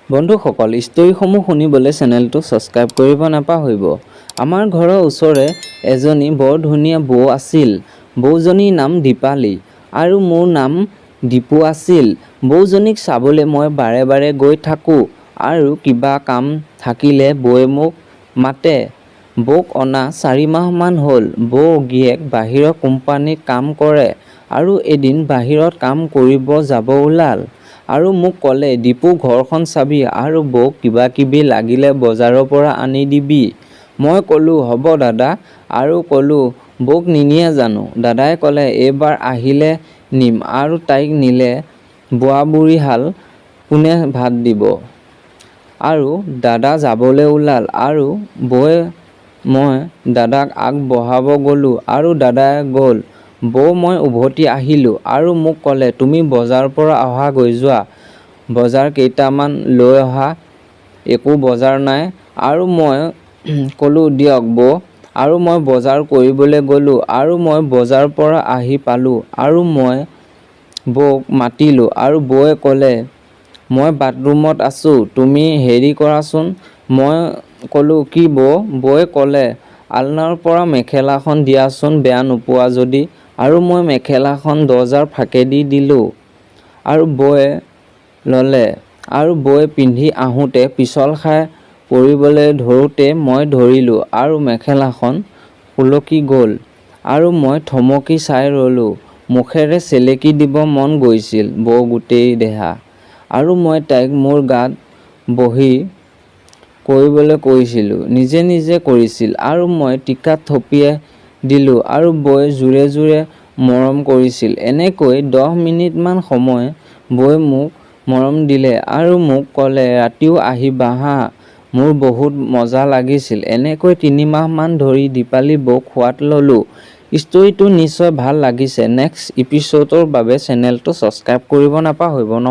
বন্ধুসকল, ষ্টৰীসমূহ শুনিবলৈ চেনেলটো ছাবস্ক্ৰাইব কৰিব নাপাহৰিব। আমাৰ ঘৰৰ ওচৰে এজনী বৰ ধুনীয়া বৌ আছিল। বৌজনীৰ নাম দীপালী আৰু মোৰ নাম দীপু আছিল। বৌজনীক চাবলৈ মই বাৰে বাৰে গৈ থাকোঁ আৰু কিবা কাম থাকিলে বৌয়ে মোক মাতে। বৌক অনা 4 মাহমান হ'ল। বৌ গিয়েক বাহিৰৰ কোম্পানীত কাম কৰে আৰু এদিন বাহিৰত কাম কৰিব যাব ওলাল আৰু মোক ক'লে, দীপু ঘৰখন চাবি আৰু বৌক কিবা কিবি লাগিলে বজাৰৰ পৰা আনি দিবি। মই ক'লোঁ হ'ব দাদা আৰু ক'লোঁ বৌক নিনিয়ে জানো? দাদাই ক'লে এইবাৰ আহিলে নিম আৰু তাইক নিলে বুঢ়া বুঢ়ীহাল কোনে ভাত দিব? আৰু দাদা যাবলৈ ওলাল আৰু বৌয়ে মই দাদাক আগবঢ়াব গ'লোঁ আৰু দাদাই গ'ল। বৌ মই উভতি আহিলোঁ আৰু মোক ক'লে তুমি বজাৰৰ পৰা অহাগৈ যোৱা, বজাৰ কেইটামান লৈ অহা। একো বজাৰ নাই আৰু মই ক'লোঁ দিয়ক বৌ আৰু মই বজাৰ কৰিবলৈ গ'লোঁ আৰু মই বজাৰৰ পৰা আহি পালোঁ আৰু মই বৌক মাতিলোঁ আৰু বৌয়ে ক'লে মই বাথৰুমত আছোঁ, তুমি হেৰি কৰাচোন। মই ক'লোঁ কি বৌ? বৌয়ে ক'লে আলনাৰ পৰা মেখেলাখন দিয়াচোন বেয়া নোপোৱা যদি আৰু মই মেখেলাখন দৰ্জাৰ ফাঁকেদি দিলোঁ আৰু বৌয়ে ল'লে আৰু বৌয়ে পিন্ধি আহোঁতে পিছল খাই পৰিবলৈ ধৰোঁতে মই ধৰিলোঁ আৰু মেখেলাখন সুলকি গ'ল আৰু মই থমকি চাই ৰ'লোঁ। মুখেৰে চেলেকি দিব মন গৈছিল বৌ গোটেই দেহা আৰু মই তাইক মোৰ গাত বহি কৰিবলৈ কৈছিলোঁ। নিজে নিজে কৰিছিল আৰু মই টিকাত থপিয়াই দিলোঁ আৰু বৌয়ে জোৰে জোৰে মৰম কৰিছিল। এনেকৈ 10 মিনিটমান সময় বৌয়ে মোক মৰম দিলে আৰু মোক ক'লে ৰাতিও আহিবা হা, মোৰ বহুত মজা লাগিছিল। এনেকৈ 3 মাহমান ধৰি দীপালী বৌক খোৱাত ল'লোঁ। ষ্টৰীটো নিশ্চয় ভাল লাগিছে। নেক্সট এপিছ'ডৰ বাবে চেনেলটো ছাবস্ক্ৰাইব কৰিব নাপাহৰিব।